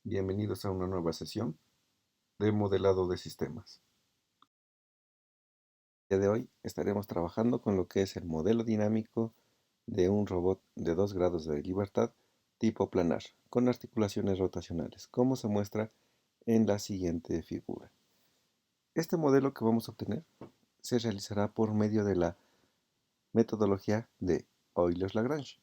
Bienvenidos a una nueva sesión de modelado de sistemas. El día de hoy estaremos trabajando con lo que es el modelo dinámico de un robot de 2 grados de libertad tipo planar, con articulaciones rotacionales, como se muestra en la siguiente figura. Este modelo que vamos a obtener se realizará por medio de la metodología de Euler-Lagrange.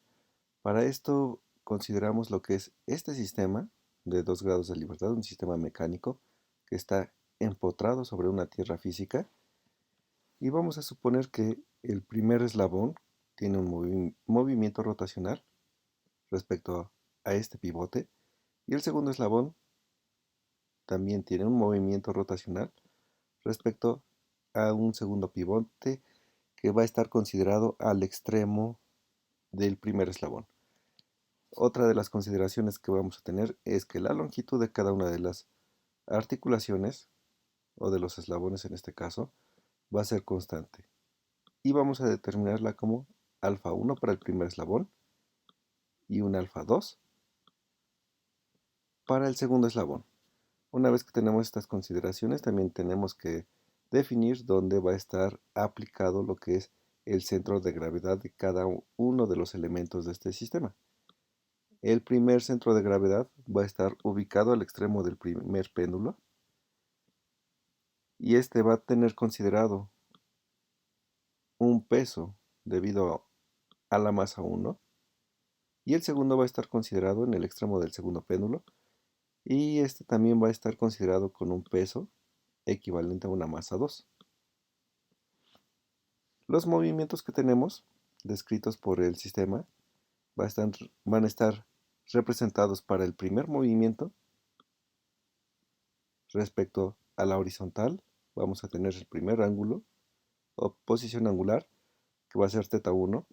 Para esto consideramos lo que es este sistema de 2 grados de libertad, un sistema mecánico que está empotrado sobre una tierra física, y vamos a suponer que el primer eslabón tiene un movimiento rotacional respecto a este pivote, y el segundo eslabón también tiene un movimiento rotacional respecto a un segundo pivote que va a estar considerado al extremo del primer eslabón. Otra de las consideraciones que vamos a tener es que la longitud de cada una de las articulaciones, o de los eslabones en este caso, va a ser constante. Y vamos a determinarla como alfa 1 para el primer eslabón y un alfa 2 para el segundo eslabón. Una vez que tenemos estas consideraciones, también tenemos que definir dónde va a estar aplicado lo que es el centro de gravedad de cada uno de los elementos de este sistema. El primer centro de gravedad va a estar ubicado al extremo del primer péndulo, y este va a tener considerado un peso debido a la masa 1, y el segundo va a estar considerado en el extremo del segundo péndulo, y este también va a estar considerado con un peso equivalente a una masa 2. Los movimientos que tenemos descritos por el sistema van a estar representados para el primer movimiento respecto a la horizontal. Vamos a tener el primer ángulo o posición angular, que va a ser θ1,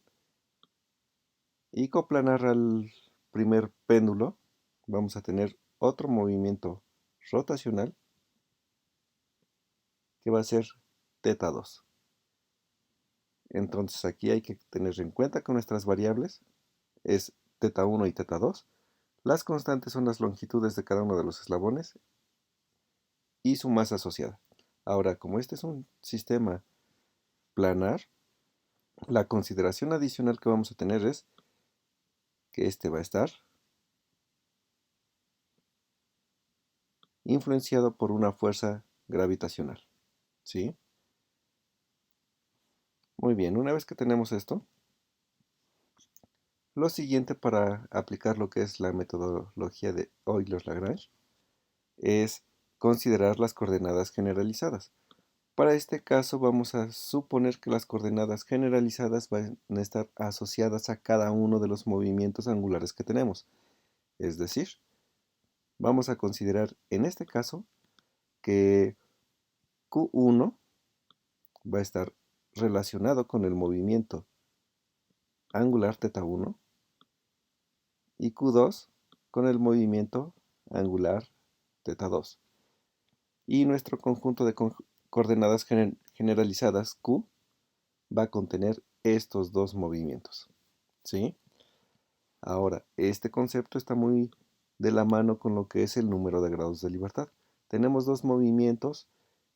y coplanar al primer péndulo vamos a tener otro movimiento rotacional que va a ser θ2. Entonces aquí hay que tener en cuenta que nuestras variables es θ1 y θ2. Las constantes son las longitudes de cada uno de los eslabones y su masa asociada. Ahora, como este es un sistema planar, la consideración adicional que vamos a tener es que este va a estar influenciado por una fuerza gravitacional. ¿Sí? Muy bien, una vez que tenemos esto, lo siguiente para aplicar lo que es la metodología de Euler-Lagrange es considerar las coordenadas generalizadas. Para este caso vamos a suponer que las coordenadas generalizadas van a estar asociadas a cada uno de los movimientos angulares que tenemos. Es decir, vamos a considerar en este caso que Q1 va a estar relacionado con el movimiento angular θ1 y Q2 con el movimiento angular θ2. Y nuestro conjunto de coordenadas generalizadas Q va a contener estos dos movimientos. ¿Sí? Ahora, este concepto está muy de la mano con lo que es el número de grados de libertad. Tenemos dos movimientos,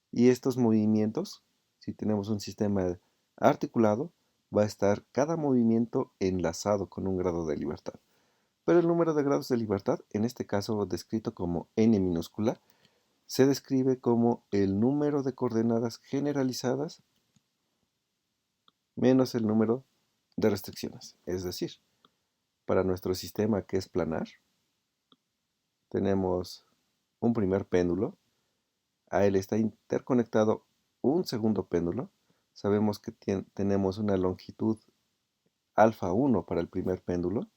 y estos movimientos, si tenemos un sistema articulado, va a estar cada movimiento enlazado con un grado de libertad. Pero el número de grados de libertad, en este caso descrito como n minúscula, se describe como el número de coordenadas generalizadas menos el número de restricciones. Es decir, para nuestro sistema que es planar, tenemos un primer péndulo, a él está interconectado un segundo péndulo. Sabemos que tenemos una longitud alfa 1 para el primer péndulo,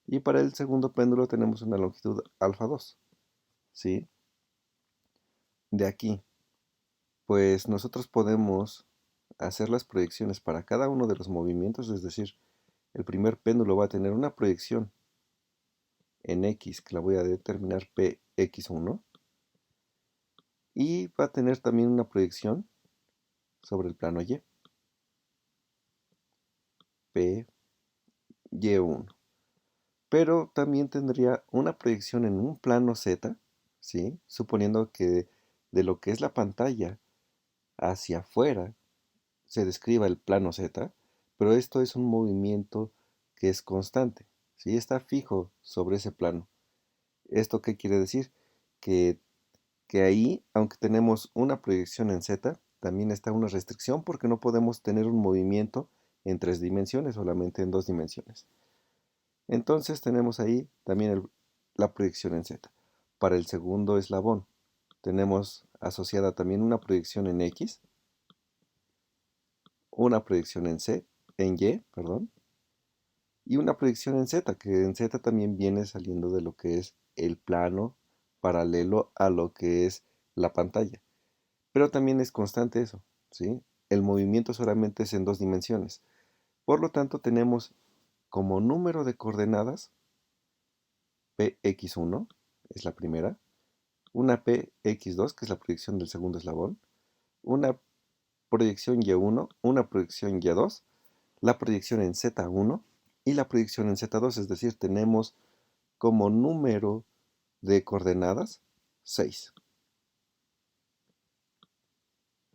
y para el segundo péndulo tenemos una longitud alfa 2. ¿Sí? De aquí, pues nosotros podemos hacer las proyecciones para cada uno de los movimientos, es decir, el primer péndulo va a tener una proyección en X, que la voy a determinar Px1, y va a tener también una proyección sobre el plano Y, Py1. pero también tendría una proyección en un plano Z, ¿sí? Suponiendo que de lo que es la pantalla hacia afuera se describa el plano Z, pero esto es un movimiento que es constante, ¿sí? Está fijo sobre ese plano. ¿Esto qué quiere decir? Que, que ahí, aunque tenemos una proyección en Z, también está una restricción porque no podemos tener un movimiento en 3 dimensiones, solamente en 2 dimensiones. Entonces tenemos ahí también la proyección en Z. Para el segundo eslabón tenemos asociada también una proyección en X, una proyección en Y, perdón, y una proyección en Z, que en Z también viene saliendo de lo que es el plano paralelo a lo que es la pantalla. Pero también es constante eso, ¿sí? El movimiento solamente es en 2 dimensiones. Por lo tanto, tenemos como número de coordenadas px1, es la primera, una px2, que es la proyección del segundo eslabón, una proyección y1, una proyección y2, la proyección en z1 y la proyección en z2, es decir, tenemos como número de coordenadas 6.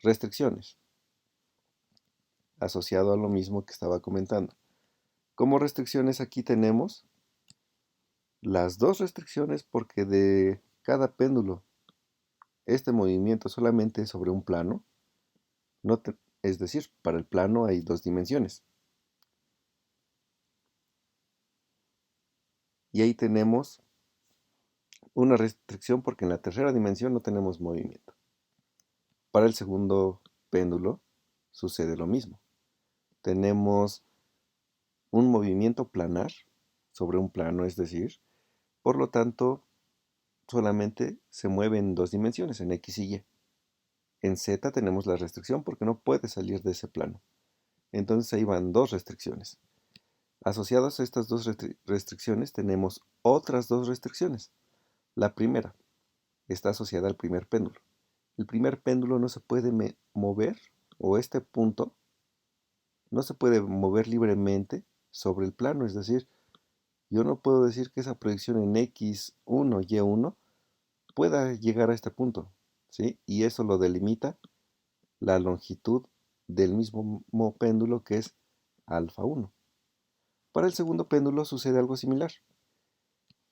Restricciones, asociado a lo mismo que estaba comentando. Como restricciones aquí tenemos las dos restricciones porque de cada péndulo este movimiento solamente es sobre un plano, no es decir, para el plano hay 2 dimensiones. Y ahí tenemos una restricción porque en la tercera dimensión no tenemos movimiento. Para el segundo péndulo sucede lo mismo. Tenemos un movimiento planar sobre un plano, es decir, por lo tanto, solamente se mueve en 2 dimensiones, en X y Y. En Z tenemos la restricción porque no puede salir de ese plano. Entonces ahí van dos restricciones. Asociadas a estas dos restricciones tenemos otras dos restricciones. La primera está asociada al primer péndulo. El primer péndulo no se puede mover, o este punto no se puede mover libremente sobre el plano, es decir, yo no puedo decir que esa proyección en X1, Y1 pueda llegar a este punto, ¿sí? Y eso lo delimita la longitud del mismo péndulo que es alfa 1. Para el segundo péndulo sucede algo similar.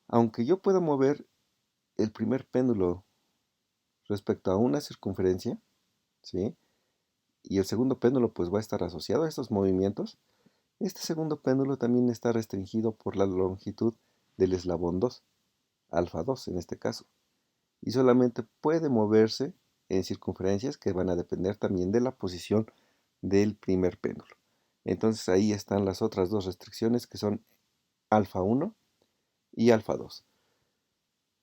Aunque yo pueda mover el primer péndulo respecto a una circunferencia, ¿sí? Y el segundo péndulo pues va a estar asociado a estos movimientos, este segundo péndulo también está restringido por la longitud del eslabón 2, alfa 2 en este caso, y solamente puede moverse en circunferencias que van a depender también de la posición del primer péndulo. Entonces ahí están las otras dos restricciones que son alfa 1 y alfa 2.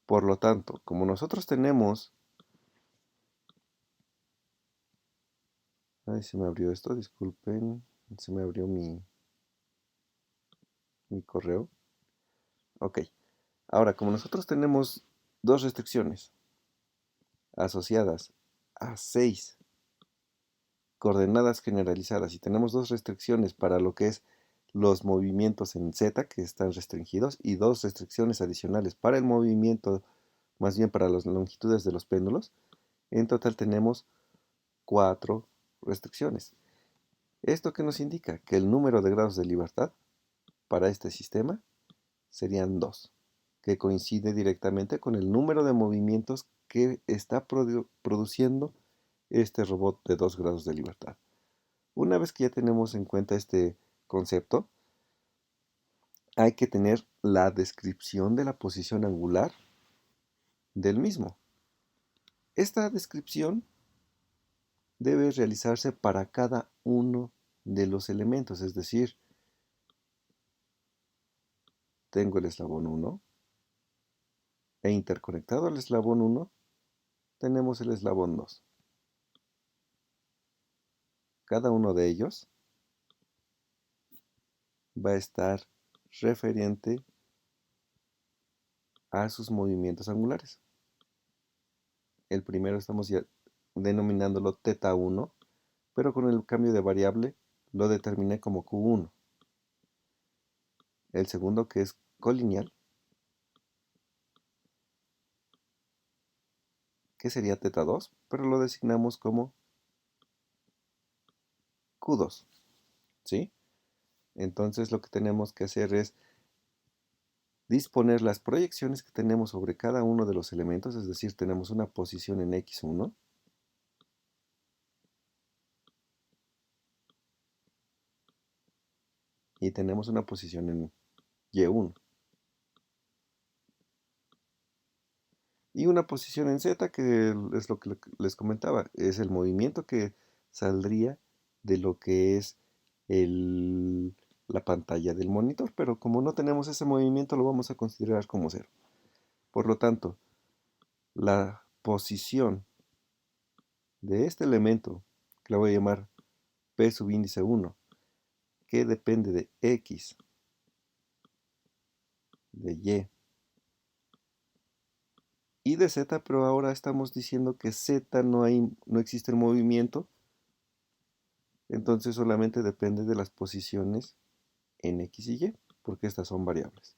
Por lo tanto, como nosotros tenemos... Ay, se me abrió esto, disculpen, se me abrió mi correo. Ok, ahora como nosotros tenemos dos restricciones asociadas a 6 coordenadas generalizadas y tenemos dos restricciones para lo que es los movimientos en Z que están restringidos y dos restricciones adicionales para el movimiento, más bien para las longitudes de los péndulos, en total tenemos 4 restricciones. ¿Esto qué nos indica? Que el número de grados de libertad para este sistema serían 2, que coincide directamente con el número de movimientos que está produciendo este robot de 2 grados de libertad. Una vez que ya tenemos en cuenta este concepto, hay que tener la descripción de la posición angular del mismo. Esta descripción debe realizarse para cada uno de los elementos, es decir, tengo el eslabón 1 e interconectado al eslabón 1 tenemos el eslabón 2. Cada uno de ellos va a estar referente a sus movimientos angulares. El primero estamos ya denominándolo θ1, pero con el cambio de variable lo determiné como Q1. El segundo, que es colineal, que sería θ2, pero lo designamos como Q2, ¿sí? Entonces lo que tenemos que hacer es disponer las proyecciones que tenemos sobre cada uno de los elementos, es decir, tenemos una posición en x1 y tenemos una posición en y1 y una posición en z, que es lo que les comentaba, es el movimiento que saldría de lo que es la pantalla del monitor, pero como no tenemos ese movimiento lo vamos a considerar como cero. Por lo tanto, la posición de este elemento, que la voy a llamar P subíndice 1, que depende de X, de Y de Z, pero ahora estamos diciendo que Z no existe el movimiento, entonces solamente depende de las posiciones en X y Y, porque estas son variables.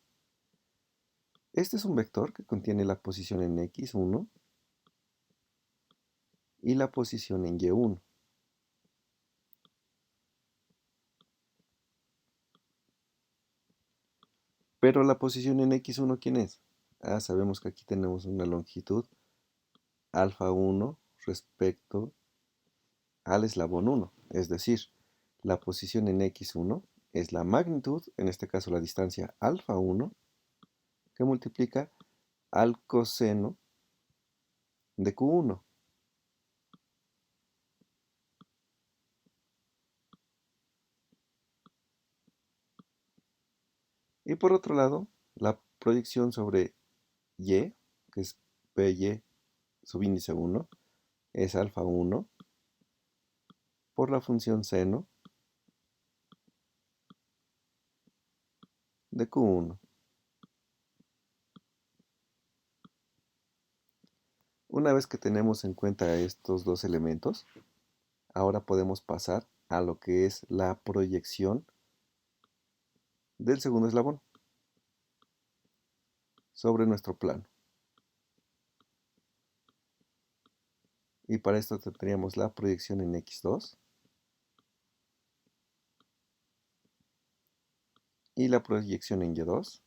Este es un vector que contiene la posición en X1 y la posición en Y1. Pero la posición en X1, ¿quién es? Sabemos que aquí tenemos una longitud alfa 1 respecto al eslabón 1, es decir, la posición en x1 es la magnitud, en este caso la distancia alfa 1, que multiplica al coseno de q1. Y por otro lado, la proyección sobre y, que es py subíndice 1, es alfa 1 por la función seno de q1. Una vez que tenemos en cuenta estos dos elementos, ahora podemos pasar a lo que es la proyección del segundo eslabón sobre nuestro plano. Y para esto tendríamos la proyección en x2 y la proyección en y2.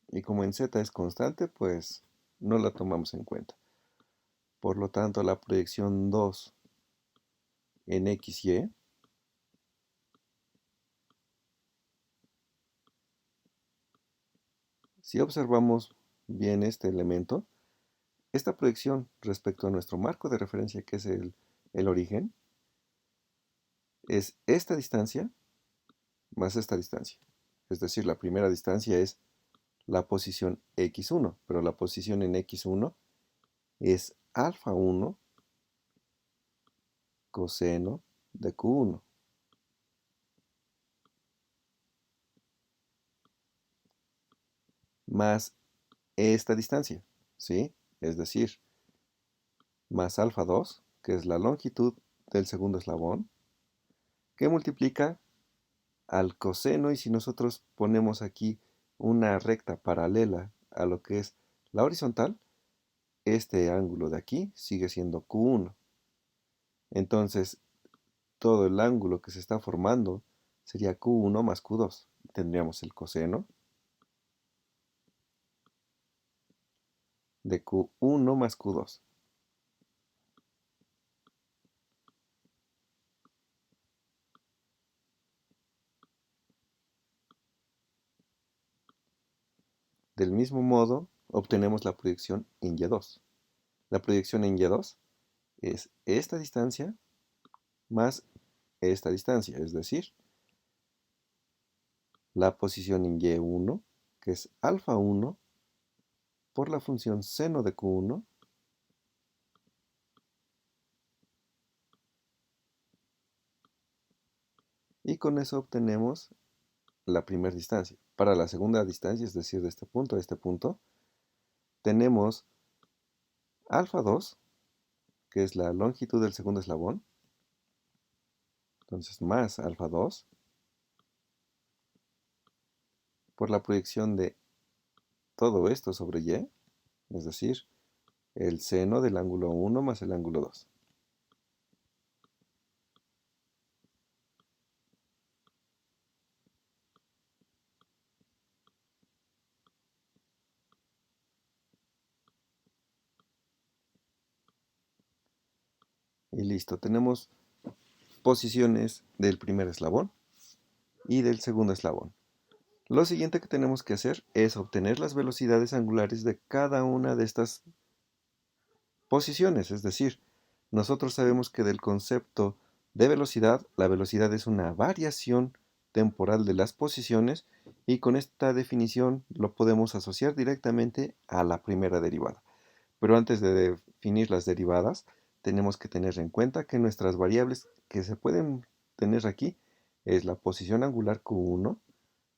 Y como en z es constante, pues no la tomamos en cuenta. Por lo tanto, la proyección 2 en xy si observamos bien este elemento, esta proyección respecto a nuestro marco de referencia, que es el origen, es esta distancia más esta distancia. Es decir, la primera distancia es la posición x1, pero la posición en x1 es alfa 1 coseno de q1 más esta distancia, ¿sí? Es decir, más alfa 2, que es la longitud del segundo eslabón, que multiplica al coseno, y si nosotros ponemos aquí una recta paralela a lo que es la horizontal, este ángulo de aquí sigue siendo q1. Entonces, todo el ángulo que se está formando sería q1 más q2. Tendríamos el coseno de q1 más q2. Del mismo modo, obtenemos la proyección en y2. La proyección en y2 es esta distancia más esta distancia, es decir, la posición en y1, que es alfa 1, por la función seno de q1, y con eso obtenemos la primera distancia. Para la segunda distancia, es decir, de este punto a este punto, tenemos alfa 2, que es la longitud del segundo eslabón, entonces más alfa 2, por la proyección de todo esto sobre y, es decir, el seno del ángulo 1 más el ángulo 2. Y listo, tenemos posiciones del primer eslabón y del segundo eslabón. Lo siguiente que tenemos que hacer es obtener las velocidades angulares de cada una de estas posiciones, es decir, nosotros sabemos que del concepto de velocidad, la velocidad es una variación temporal de las posiciones y con esta definición lo podemos asociar directamente a la primera derivada. Pero antes de definir las derivadas, tenemos que tener en cuenta que nuestras variables que se pueden tener aquí es la posición angular Q1,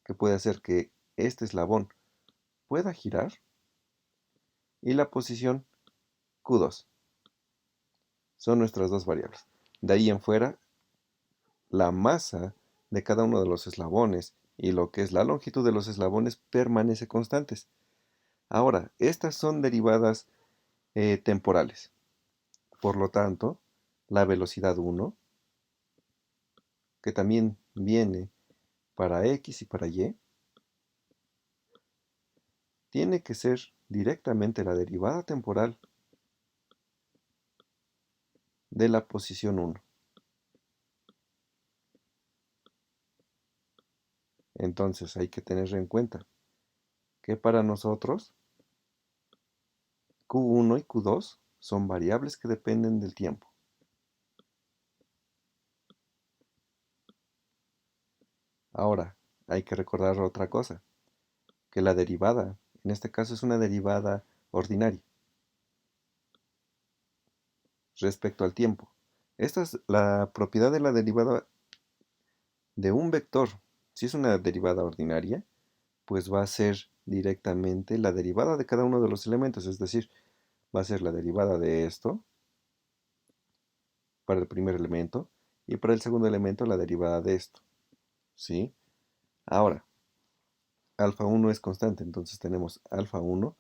que puede hacer que este eslabón pueda girar, y la posición Q2. Son nuestras dos variables. De ahí en fuera, la masa de cada uno de los eslabones y lo que es la longitud de los eslabones permanece constantes. Ahora, estas son derivadas temporales. Por lo tanto, la velocidad 1, que también viene para x y para y, tiene que ser directamente la derivada temporal de la posición 1. Entonces hay que tener en cuenta que para nosotros Q1 y Q2 son variables que dependen del tiempo. Ahora, hay que recordar otra cosa, que la derivada, en este caso es una derivada ordinaria, respecto al tiempo. Esta es la propiedad de la derivada de un vector. Si es una derivada ordinaria, pues va a ser directamente la derivada de cada uno de los elementos, es decir, va a ser la derivada de esto para el primer elemento y para el segundo elemento la derivada de esto, ¿sí? Ahora, alfa 1 es constante, entonces tenemos alfa 1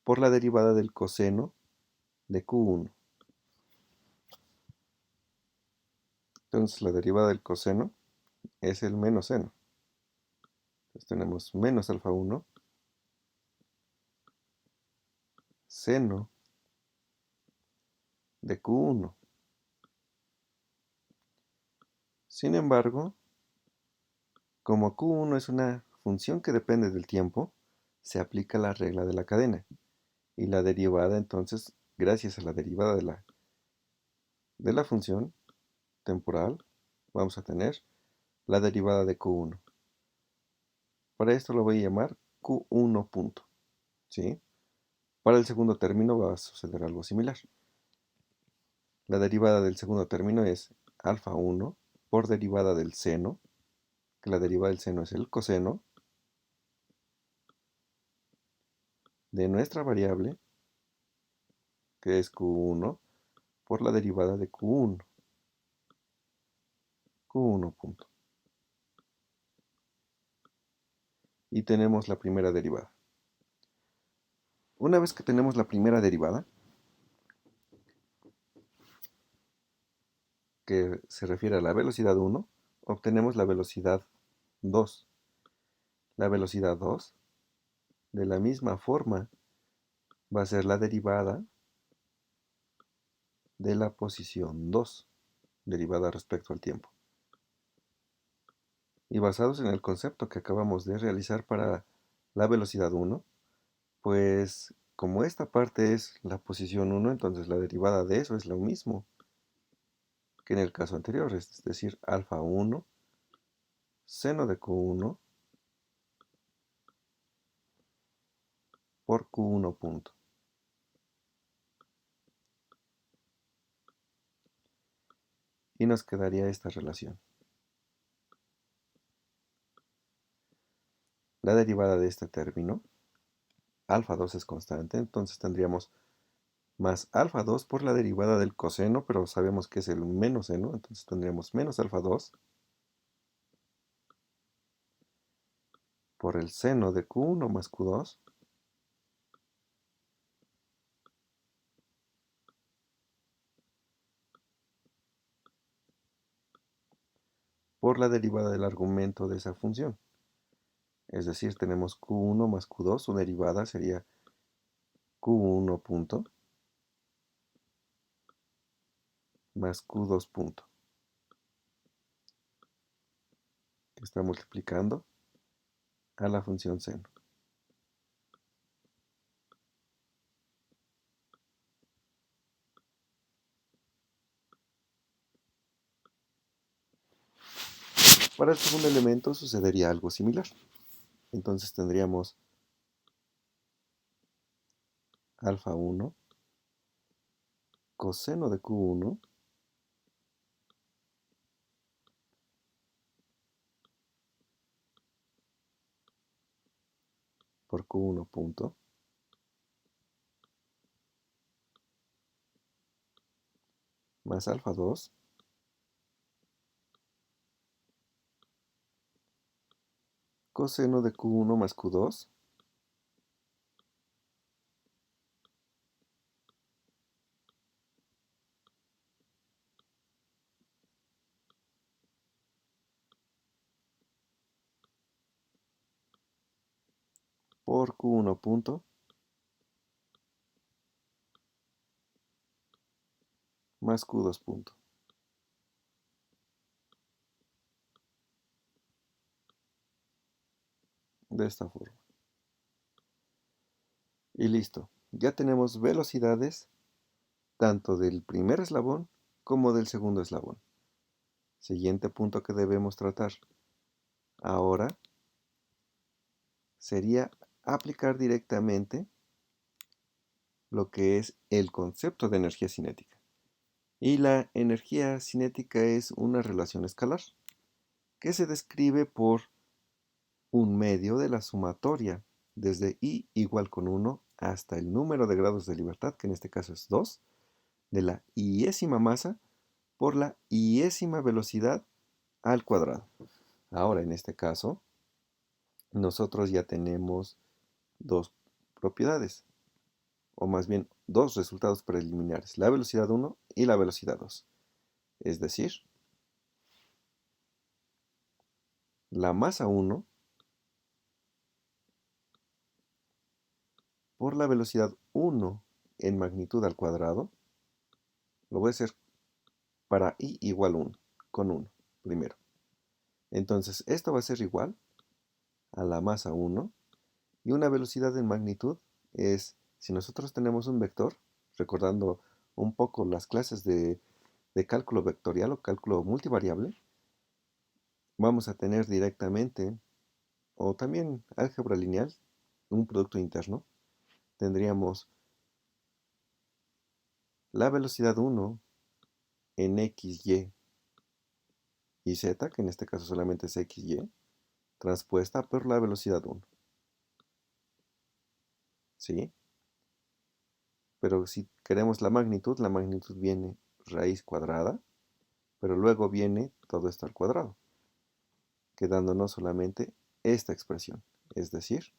por la derivada del coseno de Q1. Entonces la derivada del coseno es el menos seno. Entonces tenemos menos alfa 1 seno de Q1. Sin embargo, como Q1 es una función que depende del tiempo, se aplica la regla de la cadena. Y la derivada entonces, gracias a la derivada de la función temporal, vamos a tener la derivada de Q1. Para esto lo voy a llamar Q1 punto, ¿sí? Para el segundo término va a suceder algo similar. La derivada del segundo término es alfa 1 por derivada del seno, que la derivada del seno es el coseno de nuestra variable, que es Q1, por la derivada de Q1. Q1 punto. Y tenemos la primera derivada. Una vez que tenemos la primera derivada, que se refiere a la velocidad 1, obtenemos la velocidad 2. La velocidad 2, de la misma forma, va a ser la derivada de la posición 2, derivada respecto al tiempo. Y basados en el concepto que acabamos de realizar para la velocidad 1, pues como esta parte es la posición 1, entonces la derivada de eso es lo mismo que en el caso anterior, es decir, alfa 1 seno de Q1 por Q1 punto. Y nos quedaría esta relación. La derivada de este término, alfa 2 es constante, entonces tendríamos más alfa 2 por la derivada del coseno, pero sabemos que es el menos seno, entonces tendríamos menos alfa 2 por el seno de Q1 más Q2 por la derivada del argumento de esa función. Es decir, tenemos Q1 más Q2, su derivada sería Q1 punto más Q2 punto, que está multiplicando a la función seno. Para el segundo elemento sucedería algo similar. Entonces tendríamos alfa 1 coseno de Q1 por Q1 punto más alfa 2 coseno de Q1 más Q2 por Q1 punto más Q2 punto. De esta forma. Y listo. Ya tenemos velocidades tanto del primer eslabón como del segundo eslabón. Siguiente punto que debemos tratar ahora sería aplicar directamente lo que es el concepto de energía cinética. Y la energía cinética es una relación escalar que se describe por un medio de la sumatoria desde i igual con 1 hasta el número de grados de libertad, que en este caso es 2, de la iésima masa por la iésima velocidad al cuadrado. Ahora, en este caso, nosotros ya tenemos dos propiedades, o más bien dos resultados preliminares, la velocidad 1 y la velocidad 2. Es decir, la masa 1 por la velocidad 1 en magnitud al cuadrado, lo voy a hacer para i igual 1, con 1 primero. Entonces, esto va a ser igual a la masa 1 y una velocidad en magnitud es, si nosotros tenemos un vector, recordando un poco las clases de cálculo vectorial o cálculo multivariable, vamos a tener directamente, o también álgebra lineal, un producto interno. Tendríamos la velocidad 1 en x, y z, que en este caso solamente es x, y, transpuesta por la velocidad 1. ¿Sí? Pero si queremos la magnitud viene raíz cuadrada, pero luego viene todo esto al cuadrado, quedándonos solamente esta expresión. Es decir,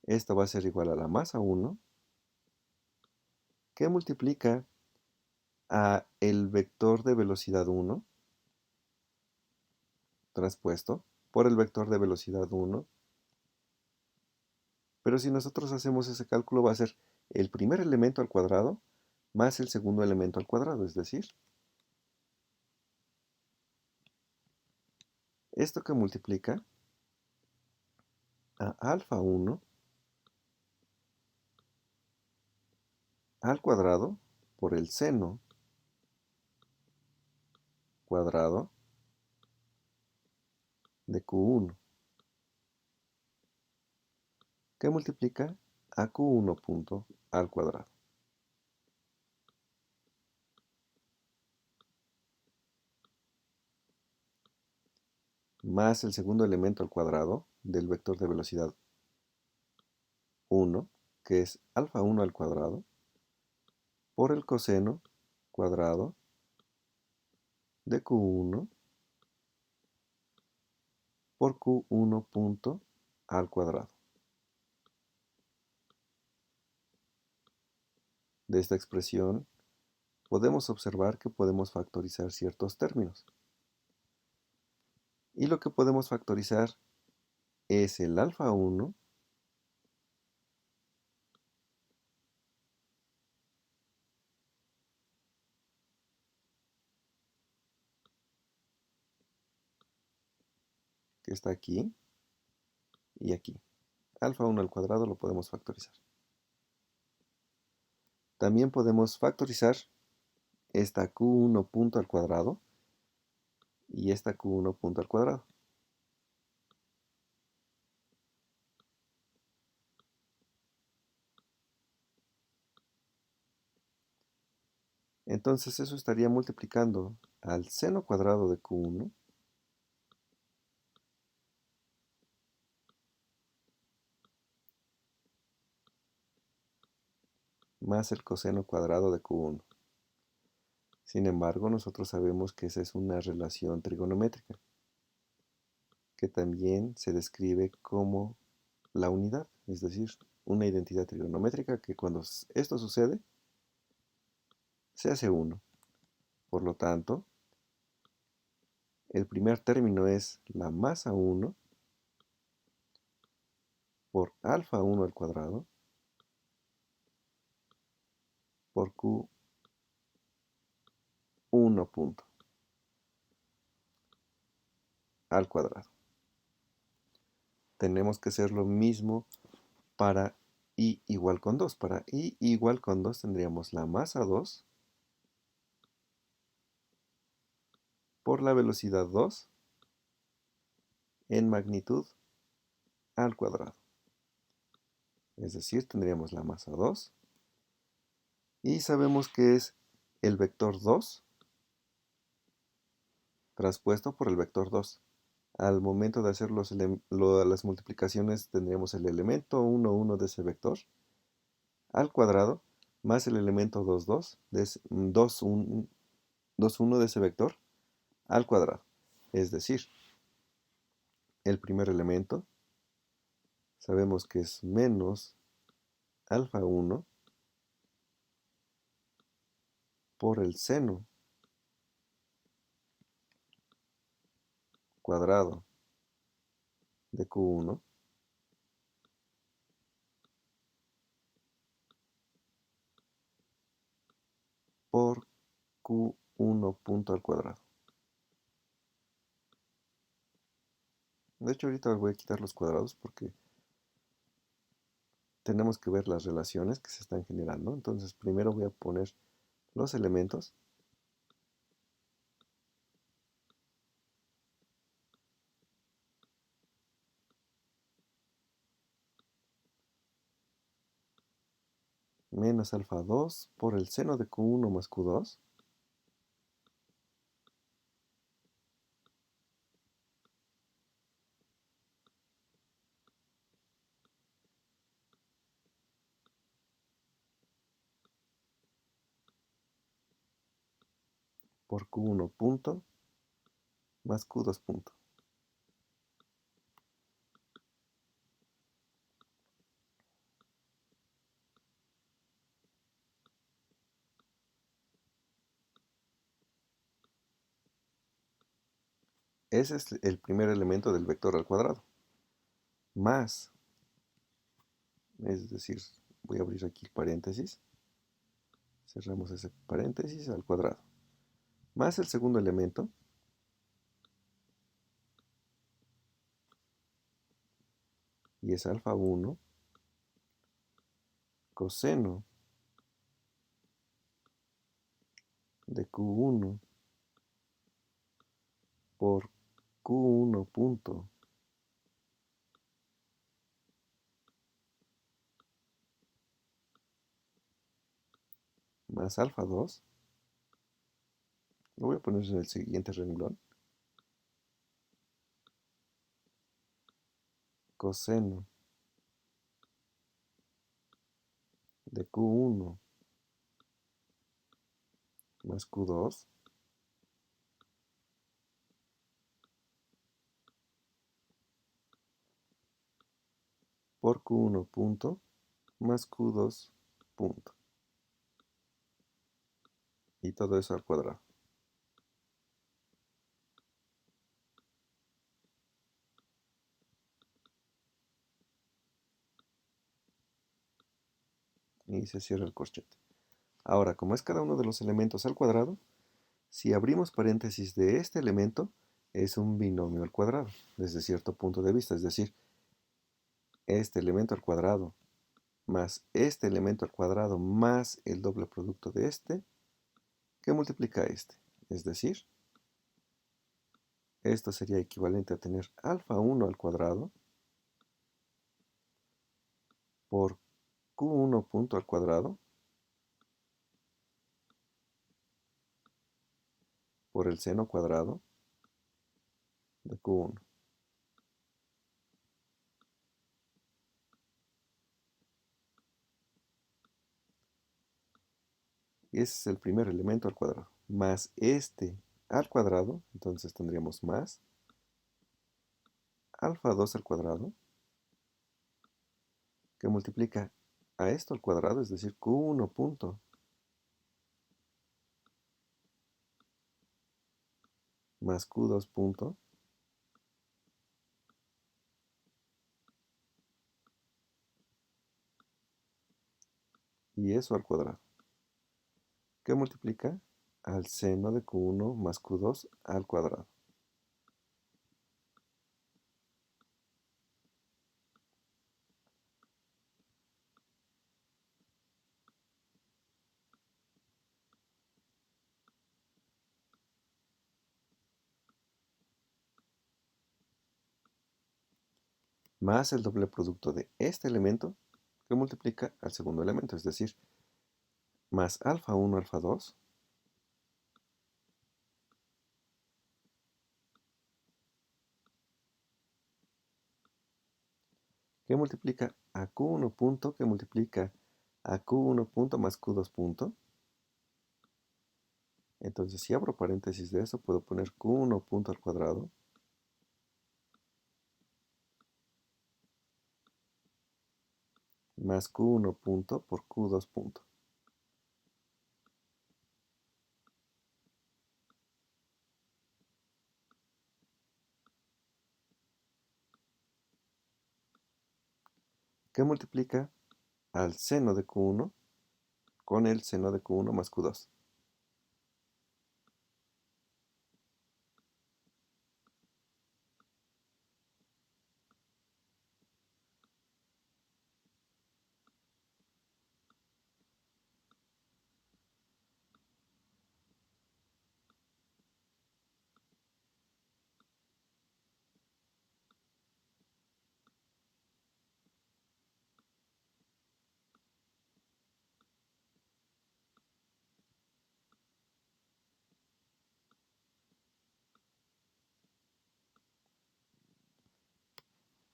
esto va a ser igual a la masa 1, que multiplica a el vector de velocidad 1, transpuesto por el vector de velocidad 1. Pero si nosotros hacemos ese cálculo, va a ser el primer elemento al cuadrado más el segundo elemento al cuadrado. Es decir, esto que multiplica a alfa 1 al cuadrado por el seno cuadrado de Q1, que multiplica a Q1 punto al cuadrado. Más el segundo elemento al cuadrado del vector de velocidad 1, que es alfa 1 al cuadrado, por el coseno cuadrado de Q1 por Q1 punto al cuadrado. De esta expresión podemos observar que podemos factorizar ciertos términos. Y lo que podemos factorizar es el alfa 1 que está aquí y aquí. Alfa 1 al cuadrado lo podemos factorizar. También podemos factorizar esta q1 punto al cuadrado y esta q1 punto al cuadrado. Entonces eso estaría multiplicando al seno cuadrado de q1 más el coseno cuadrado de q1. Sin embargo, nosotros sabemos que esa es una relación trigonométrica, que también se describe como la unidad, es decir, una identidad trigonométrica que cuando esto sucede, se hace 1. Por lo tanto, el primer término es la masa 1 por alfa 1 al cuadrado por q1 punto al cuadrado. Tenemos que hacer lo mismo para i igual con 2. Para i igual con 2 tendríamos la masa 2 por la velocidad 2 en magnitud al cuadrado. Es decir, tendríamos la masa 2 y sabemos que es el vector 2 transpuesto por el vector 2. Al momento de hacer las multiplicaciones tendríamos el elemento 1, 1 de ese vector al cuadrado más el elemento 2, 2, 2, 1, 2, 1 de ese vector al cuadrado. Es decir, el primer elemento sabemos que es menos alfa 1 por el seno cuadrado de q1 por q1 punto al cuadrado. De hecho, ahorita voy a quitar los cuadrados porque tenemos que ver las relaciones que se están generando. Entonces, primero voy a poner los elementos. Menos alfa 2 por el seno de q1 más q2 por q1 punto más q2 punto. Ese es el primer elemento del vector al cuadrado. Más, es decir, voy a abrir aquí el paréntesis. Cerramos ese paréntesis al cuadrado. Más el segundo elemento. Y es alfa 1 coseno de q1 por q1 punto más alfa 2. Lo voy a poner en el siguiente renglón. Coseno de q1 más q2 por q1 punto más q2 punto. Y todo eso al cuadrado. y se cierra el corchete. Ahora, como es cada uno de los elementos al cuadrado, si abrimos paréntesis de este elemento, es un binomio al cuadrado, desde cierto punto de vista, es decir, este elemento al cuadrado más este elemento al cuadrado más el doble producto de este, que multiplica a este. Es decir, esto sería equivalente a tener alfa 1 al cuadrado por q1 punto al cuadrado por el seno cuadrado de q1. Y ese es el primer elemento al cuadrado. Más este al cuadrado, entonces tendríamos más alfa 2 al cuadrado, que multiplica a esto al cuadrado, es decir, q1 punto más q2 punto, y eso al cuadrado, que multiplica al seno de q1 más q2 al cuadrado. Más el doble producto de este elemento que multiplica al segundo elemento, es decir, más alfa 1 alfa 2 que multiplica a q1 punto que multiplica a q1 punto más q2 punto. Entonces, si abro paréntesis de eso, puedo poner q1 punto al cuadrado más q1 punto por q2 punto. Que multiplica al seno de q1 con el seno de q1 más q2.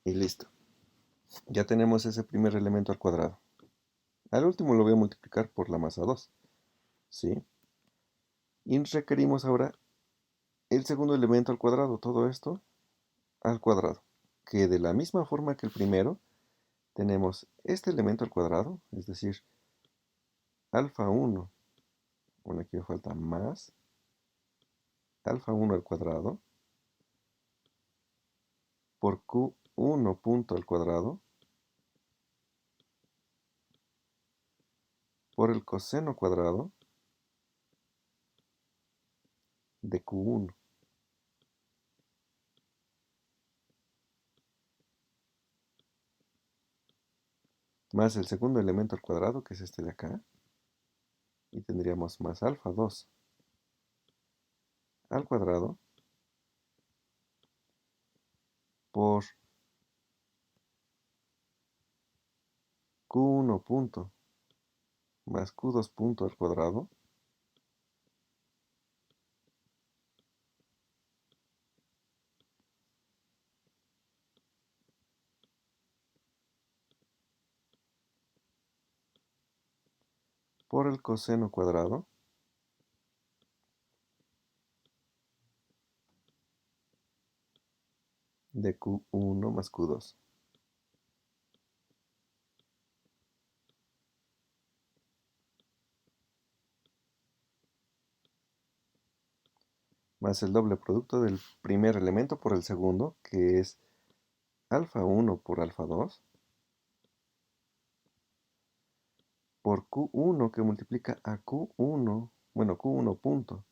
Y listo. Ya tenemos ese primer elemento al cuadrado. Al último lo voy a multiplicar por la masa 2. ¿Sí? Y requerimos ahora el segundo elemento al cuadrado, todo esto al cuadrado. Que de la misma forma que el primero, tenemos este elemento al cuadrado, es decir, alfa 1, bueno, aquí me falta más, alfa 1 al cuadrado, por q1 punto al cuadrado, por el coseno cuadrado de q1, más el segundo elemento al cuadrado, que es este de acá, y tendríamos más alfa 2 al cuadrado, por q1 punto más q2 punto al cuadrado, por el coseno cuadrado de q1 más q2. Más el doble producto del primer elemento por el segundo, que es alfa 1 por alfa 2, por Q1 que multiplica a Q1, bueno, Q1 punto,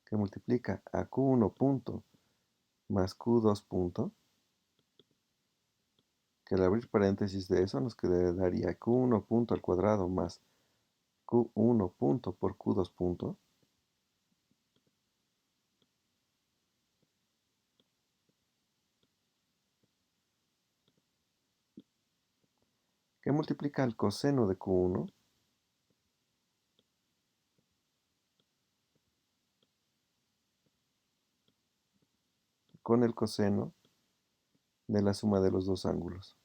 que multiplica a Q1 punto más Q2 punto, que al abrir paréntesis de eso nos quedaría Q1 punto al cuadrado más Q1 punto por Q2 punto, que multiplica el coseno de Q1 con el coseno de la suma de los dos ángulos.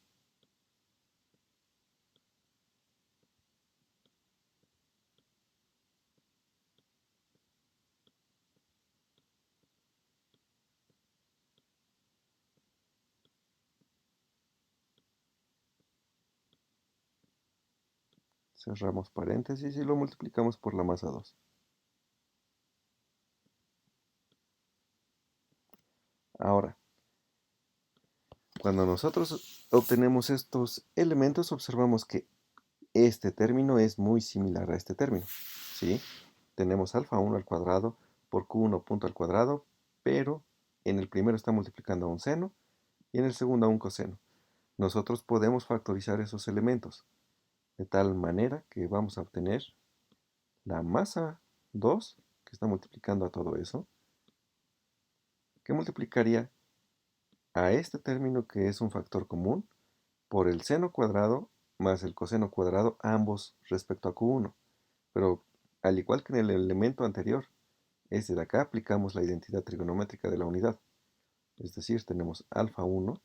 Cerramos paréntesis y lo multiplicamos por la masa 2. Ahora, cuando nosotros obtenemos estos elementos, observamos que este término es muy similar a este término, ¿sí? Tenemos alfa 1 al cuadrado por Q1 punto al cuadrado, pero en el primero está multiplicando a un seno y en el segundo a un coseno. Nosotros podemos factorizar esos elementos de tal manera que vamos a obtener la masa 2, que está multiplicando a todo eso, que multiplicaría a este término que es un factor común por el seno cuadrado más el coseno cuadrado, ambos respecto a Q1. Pero al igual que en el elemento anterior, este de acá aplicamos la identidad trigonométrica de la unidad. Es decir, tenemos alfa 1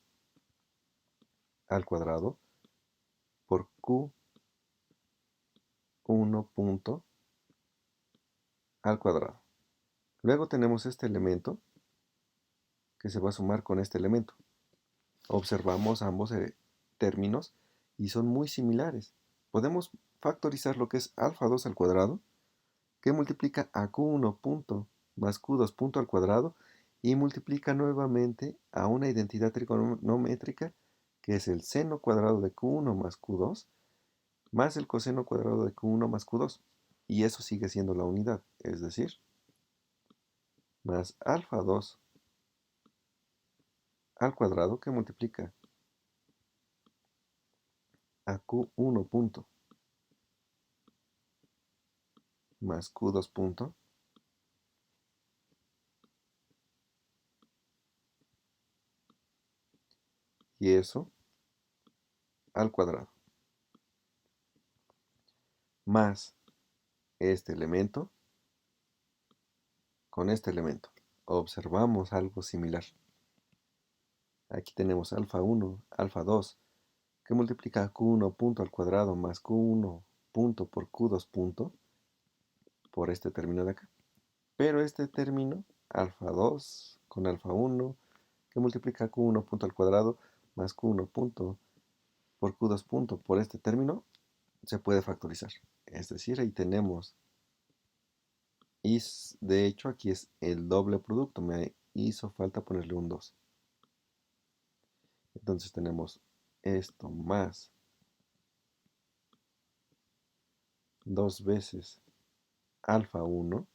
al cuadrado por Q1 punto al cuadrado. Luego tenemos este elemento que se va a sumar con este elemento. Observamos ambos términos y son muy similares. Podemos factorizar lo que es alfa 2 al cuadrado, que multiplica a Q1 punto más Q2 punto al cuadrado y multiplica nuevamente a una identidad trigonométrica que es el seno cuadrado de Q1 más Q2 más el coseno cuadrado de Q1 más Q2. Y eso sigue siendo la unidad, es decir, más alfa 2 al cuadrado que multiplica a Q1 punto más Q2 punto y eso al cuadrado más este elemento con este elemento. Observamos algo similar. Aquí tenemos alfa 1, alfa 2, que multiplica Q1 punto al cuadrado más Q1 punto por Q2 punto por este término de acá. Pero este término, alfa 2 con alfa 1, que multiplica Q1 punto al cuadrado más Q1 punto por Q2 punto por este término, se puede factorizar. Es decir, ahí tenemos, y de hecho aquí es el doble producto, me hizo falta ponerle un 2. Entonces tenemos esto más 2 veces alfa 1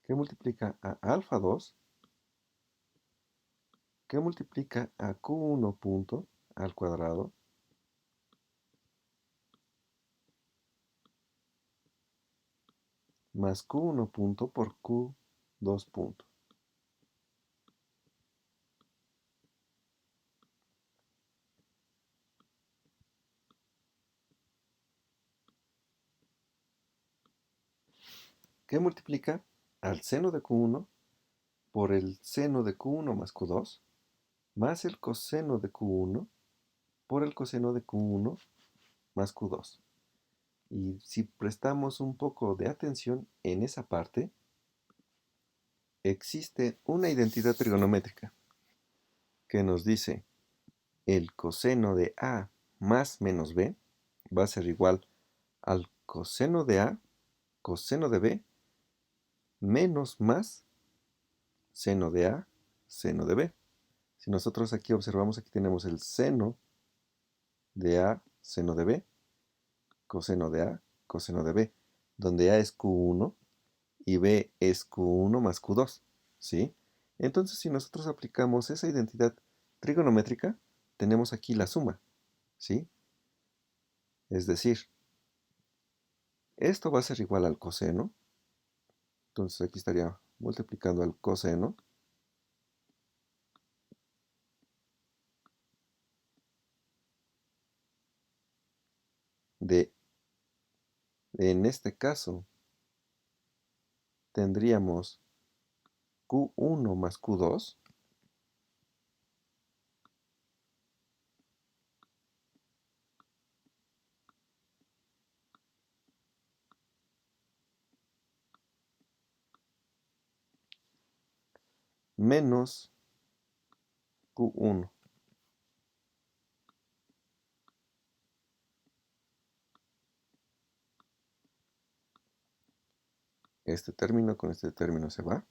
que multiplica a alfa 2 que multiplica a Q1 punto al cuadrado más Q1 punto por Q2 punto. Que multiplica al seno de Q1 por el seno de Q1 más Q2 más el coseno de Q1 por el coseno de Q1 más Q2. Y si prestamos un poco de atención en esa parte, existe una identidad trigonométrica que nos dice el coseno de A más menos B va a ser igual al coseno de A, coseno de B, menos más seno de A, seno de B. Si nosotros aquí observamos, aquí tenemos el seno de A seno de B, coseno de A, coseno de B, donde A es Q1 y B es Q1 más Q2, ¿sí? Entonces, si nosotros aplicamos esa identidad trigonométrica, tenemos aquí la suma, ¿sí? Es decir, esto va a ser igual al coseno, entonces aquí estaría multiplicando al coseno de, en este caso, tendríamos Q1 más Q2 menos Q1. Este término con este término se va.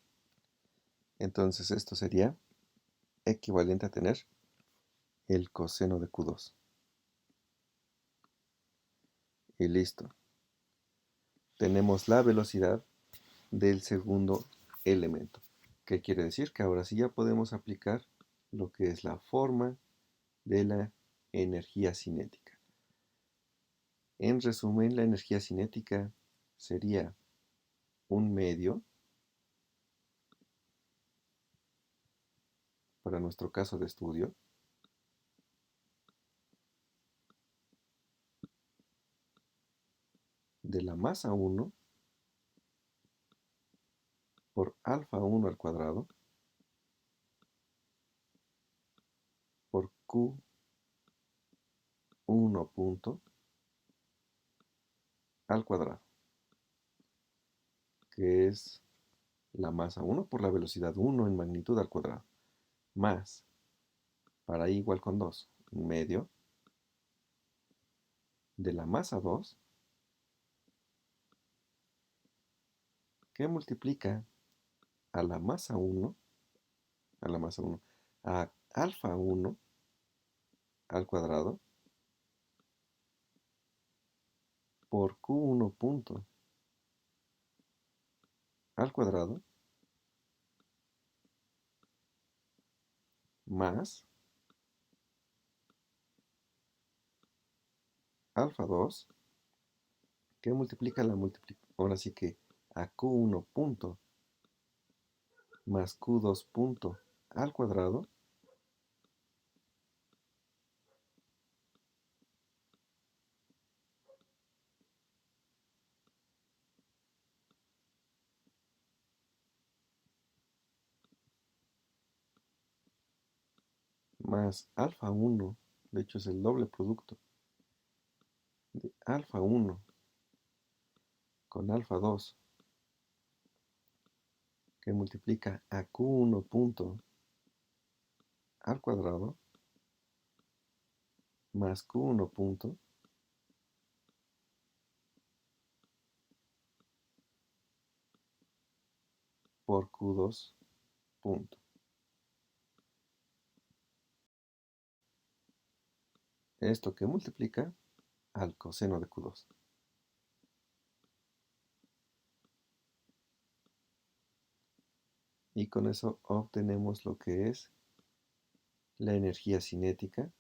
Entonces esto sería equivalente a tener el coseno de Q2. Y listo. Tenemos la velocidad del segundo elemento. ¿Qué quiere decir? Que ahora sí ya podemos aplicar lo que es la forma de la energía cinética. En resumen, la energía cinética sería un medio, para nuestro caso de estudio, de la masa 1 por alfa 1 al cuadrado por Q1 punto al cuadrado, que es la masa 1 por la velocidad 1 en magnitud al cuadrado, más, para i igual con 2, un medio de la masa 2 que multiplica a la masa 1, a la masa 1, a alfa 1 al cuadrado por Q1 punto al cuadrado más alfa 2 que multiplica ahora sí que a Q1 punto más Q2 punto al cuadrado más alfa 1, de hecho es el doble producto de alfa 1 con alfa 2 que multiplica a Q1 punto al cuadrado más Q1 punto por Q2 punto. Esto que multiplica al coseno de Q2. Y con eso obtenemos lo que es la energía cinética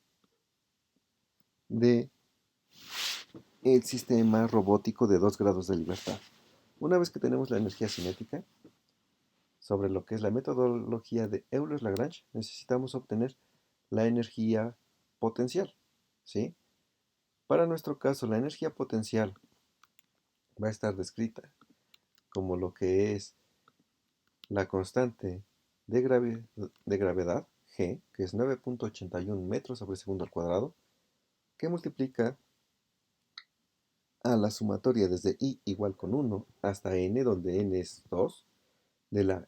de el sistema robótico de 2 grados de libertad. Una vez que tenemos la energía cinética, sobre lo que es la metodología de Euler-Lagrange, necesitamos obtener la energía potencial, ¿sí? Para nuestro caso, la energía potencial va a estar descrita como lo que es la constante de gravedad, G, que es 9.81 metros sobre segundo al cuadrado, que multiplica a la sumatoria desde i igual con 1 hasta n, donde n es 2, de la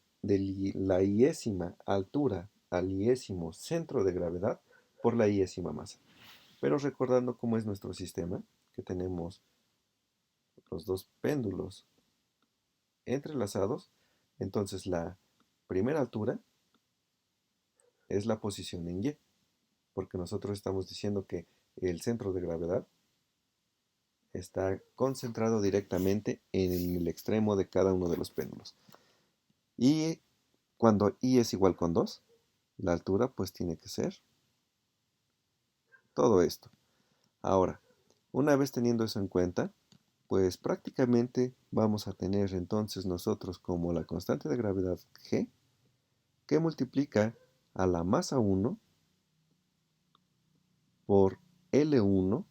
iésima altura al iésimo centro de gravedad por la iésima masa. Pero recordando cómo es nuestro sistema, que tenemos los dos péndulos entrelazados, entonces la primera altura es la posición en Y, porque nosotros estamos diciendo que el centro de gravedad está concentrado directamente en el extremo de cada uno de los péndulos. Y cuando i es igual con 2, la altura pues tiene que ser todo esto. Ahora, una vez teniendo eso en cuenta, pues prácticamente vamos a tener entonces nosotros como la constante de gravedad g, que multiplica a la masa 1 por L1,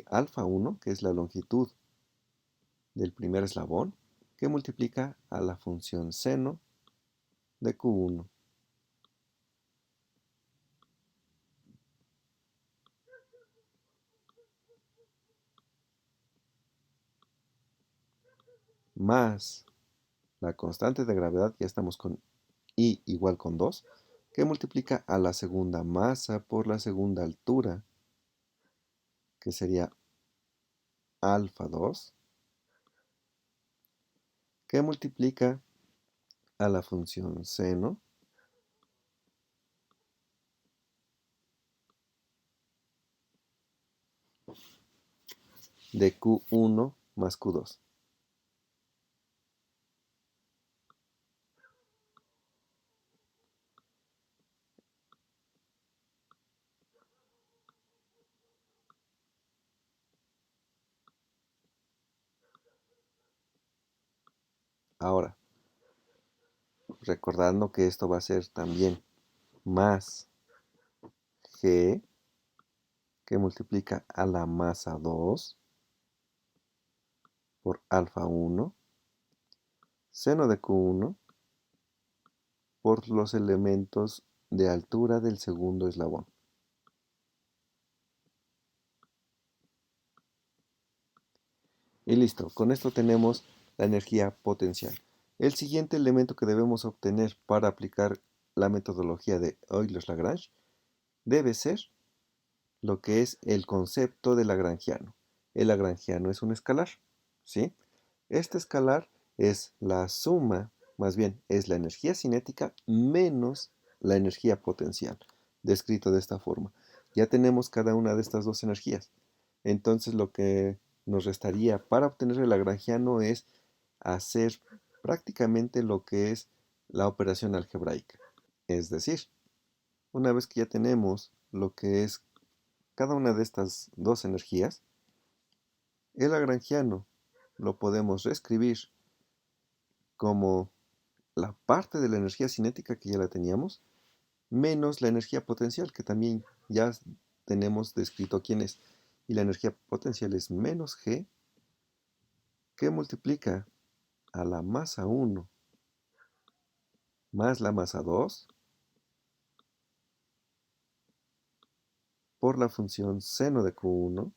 alfa 1, que es la longitud del primer eslabón, que multiplica a la función seno de Q1. Más la constante de gravedad, ya estamos con I igual con 2, que multiplica a la segunda masa por la segunda altura, que sería alfa 2, que multiplica a la función seno de Q1 más Q2. Ahora, recordando que esto va a ser también más G, que multiplica a la masa 2 por alfa 1, seno de Q1 por los elementos de altura del segundo eslabón. Y listo, con esto tenemos la energía potencial. El siguiente elemento que debemos obtener para aplicar la metodología de Euler-Lagrange debe ser lo que es el concepto de lagrangiano. El lagrangiano es un escalar, ¿sí? Este escalar es la suma, más bien, es la energía cinética menos la energía potencial, descrito de esta forma. Ya tenemos cada una de estas dos energías. Entonces lo que nos restaría para obtener el lagrangiano es hacer prácticamente lo que es la operación algebraica. Es decir, una vez que ya tenemos lo que es cada una de estas dos energías, el lagrangiano lo podemos reescribir como la parte de la energía cinética que ya la teníamos, menos la energía potencial que también ya tenemos descrito quién es. Y la energía potencial es menos G, que multiplica a la masa 1 más la masa 2 por la función seno de Q1.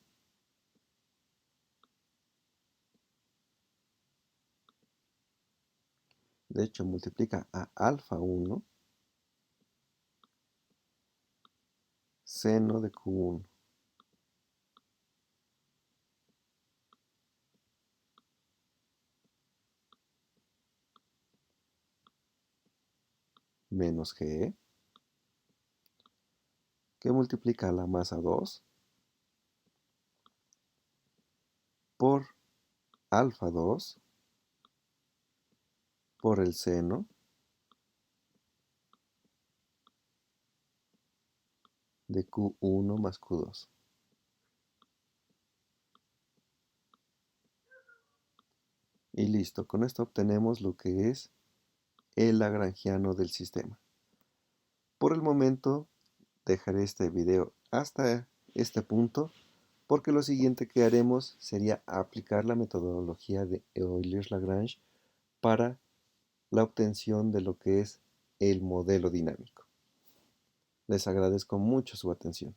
De hecho, multiplica a alfa 1 seno de Q1 menos G, que multiplica a la masa 2 por alfa 2 por el seno de Q1 más Q2. Y listo, con esto obtenemos lo que es el lagrangiano del sistema. Por el momento dejaré este video hasta este punto porque lo siguiente que haremos sería aplicar la metodología de Euler-Lagrange para la obtención de lo que es el modelo dinámico. Les agradezco mucho su atención.